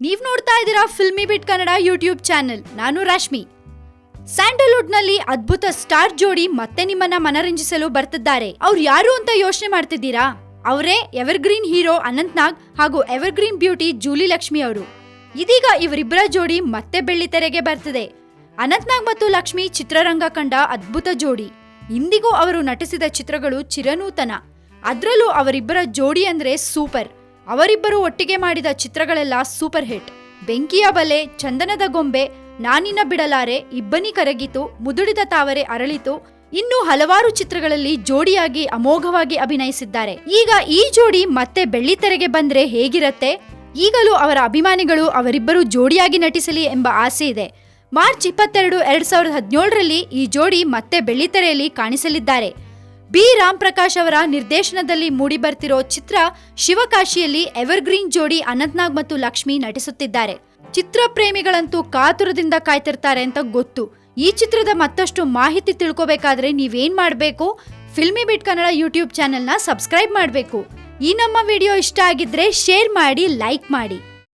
ನೀವ್ ನೋಡ್ತಾ ಇದ್ದೀರಾ ಫಿಲ್ಮಿ ಬಿಟ್ ಕನ್ನಡ ಯೂಟ್ಯೂಬ್ ಚಾನೆಲ್. ನಾನು ರಾಶ್ಮಿ. ಸ್ಯಾಂಡಲ್ವುಡ್ ನಲ್ಲಿ ಅದ್ಭುತ ಸ್ಟಾರ್ ಜೋಡಿ ಮತ್ತೆ ನಿಮ್ಮನ್ನ ಮನರಂಜಿಸಲು ಬರ್ತಿದ್ದಾರೆ. ಅವ್ರು ಯಾರು ಅಂತ ಯೋಚನೆ ಮಾಡ್ತಿದ್ದೀರಾ? ಅವರೇ ಎವರ್ಗ್ರೀನ್ ಹೀರೋ ಅನಂತ್ ನಾಗ್ ಹಾಗೂ ಎವರ್ಗ್ರೀನ್ ಬ್ಯೂಟಿ ಜೂಲಿ ಲಕ್ಷ್ಮಿ ಅವರು. ಇದೀಗ ಇವರಿಬ್ಬರ ಜೋಡಿ ಮತ್ತೆ ಬೆಳ್ಳಿತೆರೆಗೆ ಬರ್ತಿದೆ. ಅನಂತ್ ನಾಗ್ ಮತ್ತು ಲಕ್ಷ್ಮಿ ಚಿತ್ರರಂಗ ಕಂಡ ಅದ್ಭುತ ಜೋಡಿ. ಇಂದಿಗೂ ಅವರು ನಟಿಸಿದ ಚಿತ್ರಗಳು ಚಿರನೂತನ. ಅದ್ರಲ್ಲೂ ಅವರಿಬ್ಬರ ಜೋಡಿ ಅಂದ್ರೆ ಸೂಪರ್. ಅವರಿಬ್ಬರು ಒಟ್ಟಿಗೆ ಮಾಡಿದ ಚಿತ್ರಗಳೆಲ್ಲ ಸೂಪರ್ ಹಿಟ್. ಬೆಂಕಿಯ ಬಲೆ, ಚಂದನದ ಗೊಂಬೆ, ನಾನಿನ ಬಿಡಲಾರೆ, ಇಬ್ಬನಿ ಕರಗಿತು, ಮುದುಡಿದ ತಾವರೆ ಅರಳಿತು, ಇನ್ನು ಹಲವಾರು ಚಿತ್ರಗಳಲ್ಲಿ ಜೋಡಿಯಾಗಿ ಅಮೋಘವಾಗಿ ಅಭಿನಯಿಸಿದ್ದಾರೆ. ಈಗ ಈ ಜೋಡಿ ಮತ್ತೆ ಬೆಳ್ಳಿತೆರೆಗೆ ಬಂದ್ರೆ ಹೇಗಿರತ್ತೆ? ಈಗಲೂ ಅವರ ಅಭಿಮಾನಿಗಳು ಅವರಿಬ್ಬರು ಜೋಡಿಯಾಗಿ ನಟಿಸಲಿ ಎಂಬ ಆಸೆ ಇದೆ. ಮಾರ್ಚ್ 22, 2017ರಲ್ಲಿ ಈ ಜೋಡಿ ಮತ್ತೆ ಬೆಳ್ಳಿತೆರೆಯಲ್ಲಿ ಕಾಣಿಸಲಿದ್ದಾರೆ. ಬಿ ರಾಮ್ ಪ್ರಕಾಶ್ ಅವರ ನಿರ್ದೇಶನದಲ್ಲಿ ಮೂಡಿ ಬರ್ತಿರೋ ಚಿತ್ರ ಶಿವಕಾಶಿಯಲ್ಲಿ ಎವರ್ಗ್ರೀನ್ ಜೋಡಿ ಅನಂತ್ ನಾಗ್ ಮತ್ತು ಲಕ್ಷ್ಮಿ ನಟಿಸುತ್ತಿದ್ದಾರೆ. ಚಿತ್ರ ಪ್ರೇಮಿಗಳಂತೂ ಕಾತುರದಿಂದ ಕಾಯ್ತಿರ್ತಾರೆ ಅಂತ ಗೊತ್ತು. ಈ ಚಿತ್ರದ ಮತ್ತಷ್ಟು ಮಾಹಿತಿ ತಿಳ್ಕೋಬೇಕಾದ್ರೆ ನೀವೇನ್ ಮಾಡಬೇಕು? ಫಿಲ್ಮಿ ಬಿಟ್ ಕನ್ನಡ ಯೂಟ್ಯೂಬ್ ಚಾನೆಲ್ನ ಸಬ್ಸ್ಕ್ರೈಬ್ ಮಾಡಬೇಕು. ಈ ನಮ್ಮ ವಿಡಿಯೋ ಇಷ್ಟ ಆಗಿದ್ರೆ ಶೇರ್ ಮಾಡಿ, ಲೈಕ್ ಮಾಡಿ.